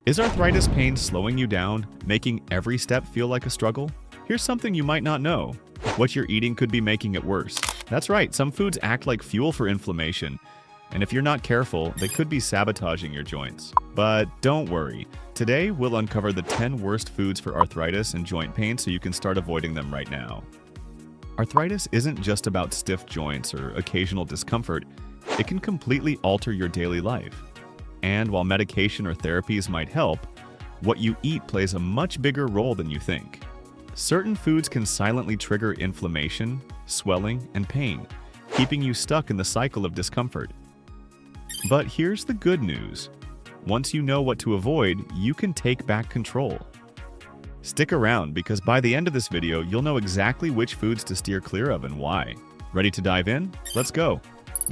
Is arthritis pain slowing you down, making every step feel like a struggle? Here's something you might not know. What you're eating could be making it worse. That's right, some foods act like fuel for inflammation, and if you're not careful, they could be sabotaging your joints. But don't worry. Today, we'll uncover the 10 worst foods for arthritis and joint pain so you can start avoiding them right now. Arthritis isn't just about stiff joints or occasional discomfort. It can completely alter your daily life. And while medication or therapies might help, what you eat plays a much bigger role than you think. Certain foods can silently trigger inflammation, swelling, and pain, keeping you stuck in the cycle of discomfort. But here's the good news. Once you know what to avoid, you can take back control. Stick around because by the end of this video, you'll know exactly which foods to steer clear of and why. Ready to dive in? Let's go.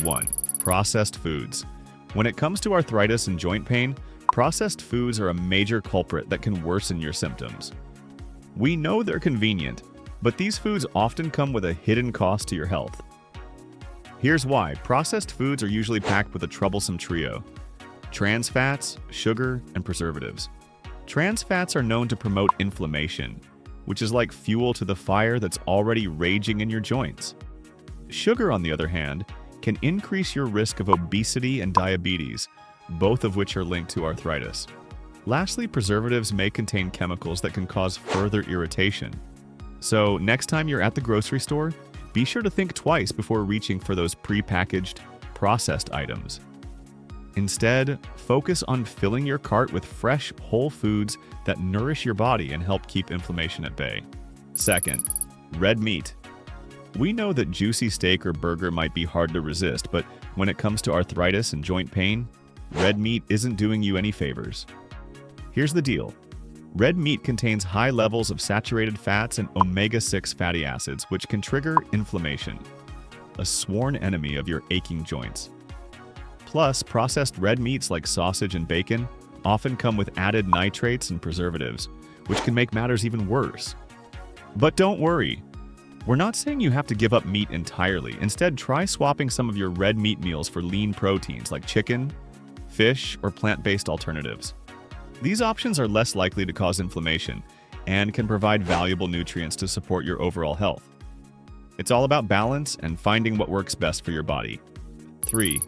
1. Processed foods. When it comes to arthritis and joint pain, processed foods are a major culprit that can worsen your symptoms. We know they're convenient, but these foods often come with a hidden cost to your health. Here's why. Processed foods are usually packed with a troublesome trio: trans fats, sugar, and preservatives. Trans fats are known to promote inflammation, which is like fuel to the fire that's already raging in your joints. Sugar, on the other hand, can increase your risk of obesity and diabetes, both of which are linked to arthritis. Lastly, preservatives may contain chemicals that can cause further irritation. So next time you're at the grocery store, be sure to think twice before reaching for those pre-packaged, processed items. Instead, focus on filling your cart with fresh, whole foods that nourish your body and help keep inflammation at bay. 2nd, red meat. We know that juicy steak or burger might be hard to resist, but when it comes to arthritis and joint pain, red meat isn't doing you any favors. Here's the deal. Red meat contains high levels of saturated fats and omega-6 fatty acids, which can trigger inflammation, a sworn enemy of your aching joints. Plus, processed red meats like sausage and bacon often come with added nitrates and preservatives, which can make matters even worse. But don't worry. We're not saying you have to give up meat entirely. Instead, try swapping some of your red meat meals for lean proteins like chicken, fish, or plant-based alternatives. These options are less likely to cause inflammation and can provide valuable nutrients to support your overall health. It's all about balance and finding what works best for your body. 3.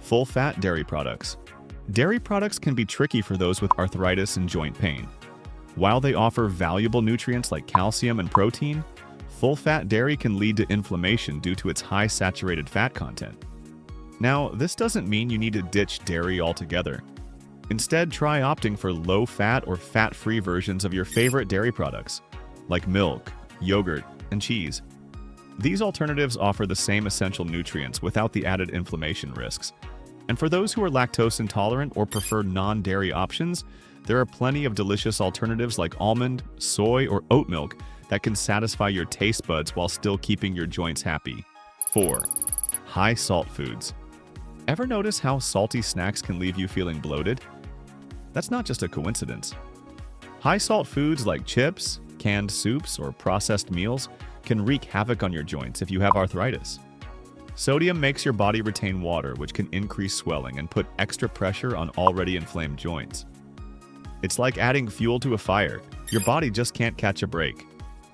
Full-fat dairy products. Dairy products can be tricky for those with arthritis and joint pain. While they offer valuable nutrients like calcium and protein, full-fat dairy can lead to inflammation due to its high saturated fat content. Now, this doesn't mean you need to ditch dairy altogether. Instead, try opting for low-fat or fat-free versions of your favorite dairy products, like milk, yogurt, and cheese. These alternatives offer the same essential nutrients without the added inflammation risks. And for those who are lactose intolerant or prefer non-dairy options, there are plenty of delicious alternatives like almond, soy, or oat milk that can satisfy your taste buds while still keeping your joints happy. 4. High-salt foods. Ever notice how salty snacks can leave you feeling bloated? That's not just a coincidence. High-salt foods like chips, canned soups, or processed meals can wreak havoc on your joints if you have arthritis. Sodium makes your body retain water, which can increase swelling and put extra pressure on already inflamed joints. It's like adding fuel to a fire. Your body just can't catch a break.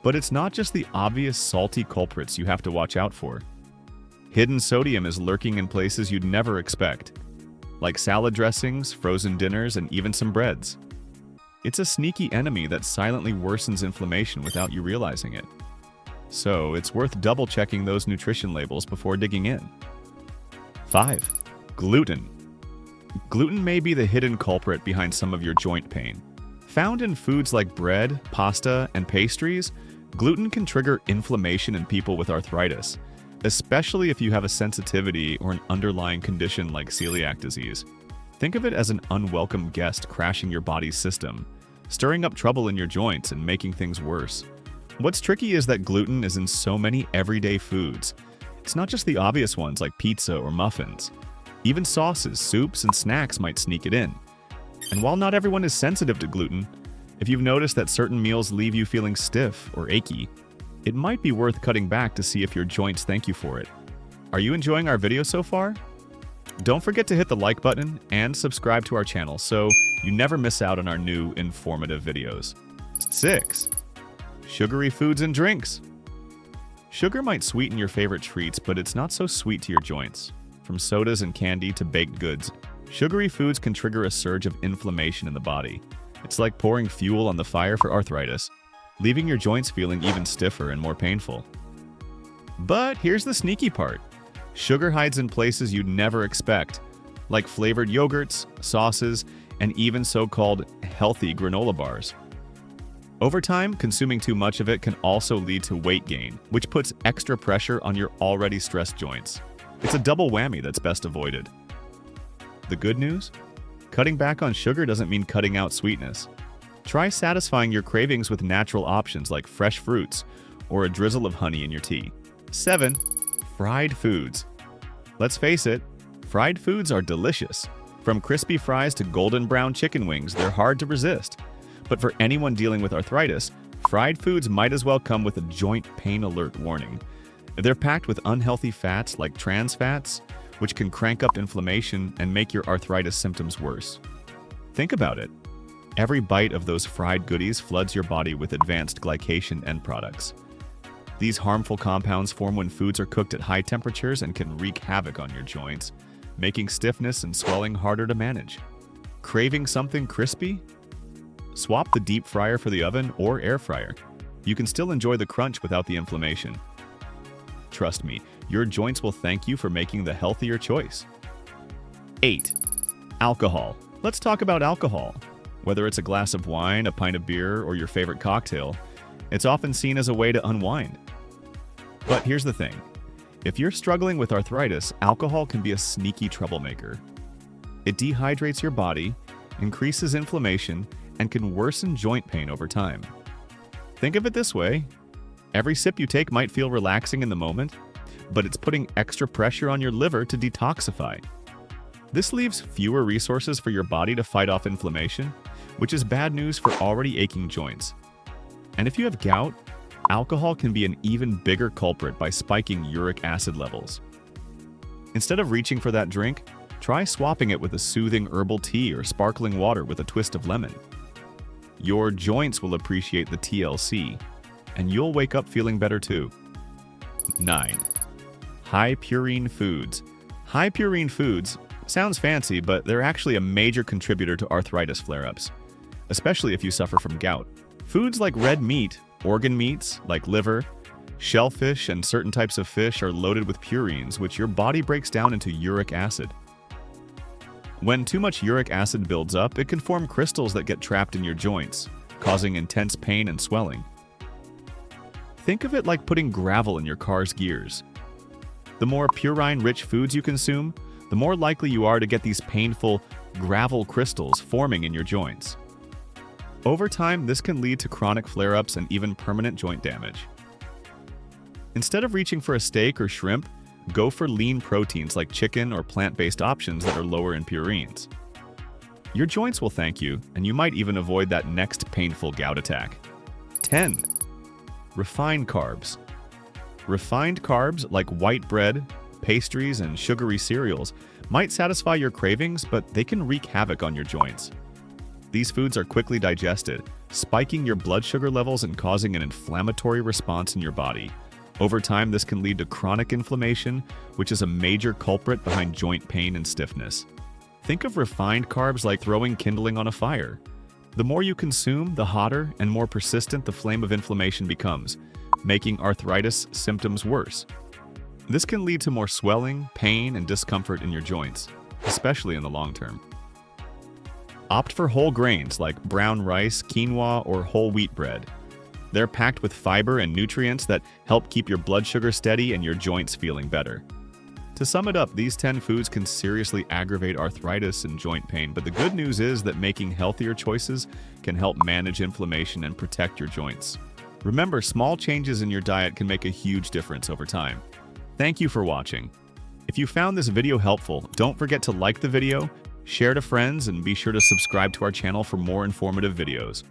But it's not just the obvious salty culprits you have to watch out for. Hidden sodium is lurking in places you'd never expect, like salad dressings, frozen dinners, and even some breads. It's a sneaky enemy that silently worsens inflammation without you realizing it. So it's worth double-checking those nutrition labels before digging in. 5. Gluten. Gluten may be the hidden culprit behind some of your joint pain. Found in foods like bread, pasta, and pastries, gluten can trigger inflammation in people with arthritis, especially if you have a sensitivity or an underlying condition like celiac disease. Think of it as an unwelcome guest crashing your body's system, stirring up trouble in your joints and making things worse. What's tricky is that gluten is in so many everyday foods. It's not just the obvious ones like pizza or muffins. Even sauces, soups, and snacks might sneak it in. And while not everyone is sensitive to gluten, if you've noticed that certain meals leave you feeling stiff or achy, it might be worth cutting back to see if your joints thank you for it. Are you enjoying our video so far? Don't forget to hit the like button and subscribe to our channel so you never miss out on our new informative videos. 6. Sugary foods and drinks. Sugar might sweeten your favorite treats, but it's not so sweet to your joints. From sodas and candy to baked goods, sugary foods can trigger a surge of inflammation in the body. It's like pouring fuel on the fire for arthritis, leaving your joints feeling even stiffer and more painful. But here's the sneaky part. Sugar hides in places you'd never expect, like flavored yogurts, sauces, and even so-called healthy granola bars. Over time, consuming too much of it can also lead to weight gain, which puts extra pressure on your already stressed joints. It's a double whammy that's best avoided. The good news? Cutting back on sugar doesn't mean cutting out sweetness. Try satisfying your cravings with natural options like fresh fruits or a drizzle of honey in your tea. 7. Fried foods. Let's face it, fried foods are delicious. From crispy fries to golden brown chicken wings, they're hard to resist. But for anyone dealing with arthritis, fried foods might as well come with a joint pain alert warning. They're packed with unhealthy fats like trans fats, which can crank up inflammation and make your arthritis symptoms worse. Think about it. Every bite of those fried goodies floods your body with advanced glycation end products. These harmful compounds form when foods are cooked at high temperatures and can wreak havoc on your joints, making stiffness and swelling harder to manage. Craving something crispy? Swap the deep fryer for the oven or air fryer. You can still enjoy the crunch without the inflammation. Trust me, your joints will thank you for making the healthier choice. 8. Alcohol. Let's talk about alcohol. Whether it's a glass of wine, a pint of beer, or your favorite cocktail, it's often seen as a way to unwind. But here's the thing. If you're struggling with arthritis, alcohol can be a sneaky troublemaker. It dehydrates your body, increases inflammation, and can worsen joint pain over time. Think of it this way. Every sip you take might feel relaxing in the moment, but it's putting extra pressure on your liver to detoxify. This leaves fewer resources for your body to fight off inflammation, which is bad news for already aching joints. And if you have gout, alcohol can be an even bigger culprit by spiking uric acid levels. Instead of reaching for that drink, try swapping it with a soothing herbal tea or sparkling water with a twist of lemon. Your joints will appreciate the TLC, and you'll wake up feeling better too. 9. High purine foods. High purine foods sounds fancy, but they're actually a major contributor to arthritis flare-ups, especially if you suffer from gout. Foods like red meat, organ meats like liver, shellfish, and certain types of fish are loaded with purines, which your body breaks down into uric acid. When too much uric acid builds up, it can form crystals that get trapped in your joints, causing intense pain and swelling. Think of it like putting gravel in your car's gears. The more purine-rich foods you consume, the more likely you are to get these painful gravel crystals forming in your joints. Over time, this can lead to chronic flare-ups and even permanent joint damage. Instead of reaching for a steak or shrimp, go for lean proteins like chicken or plant-based options that are lower in purines. Your joints will thank you, and you might even avoid that next painful gout attack. 10. Refined carbs. Refined carbs like white bread, pastries, and sugary cereals might satisfy your cravings, but they can wreak havoc on your joints. These foods are quickly digested, spiking your blood sugar levels and causing an inflammatory response in your body. Over time, this can lead to chronic inflammation, which is a major culprit behind joint pain and stiffness. Think of refined carbs like throwing kindling on a fire. The more you consume, the hotter and more persistent the flame of inflammation becomes, making arthritis symptoms worse. This can lead to more swelling, pain, and discomfort in your joints, especially in the long term. Opt for whole grains like brown rice, quinoa, or whole wheat bread. They're packed with fiber and nutrients that help keep your blood sugar steady and your joints feeling better. To sum it up, these 10 foods can seriously aggravate arthritis and joint pain, but the good news is that making healthier choices can help manage inflammation and protect your joints. Remember, small changes in your diet can make a huge difference over time. Thank you for watching. If you found this video helpful, don't forget to like the video, share to friends, and be sure to subscribe to our channel for more informative videos.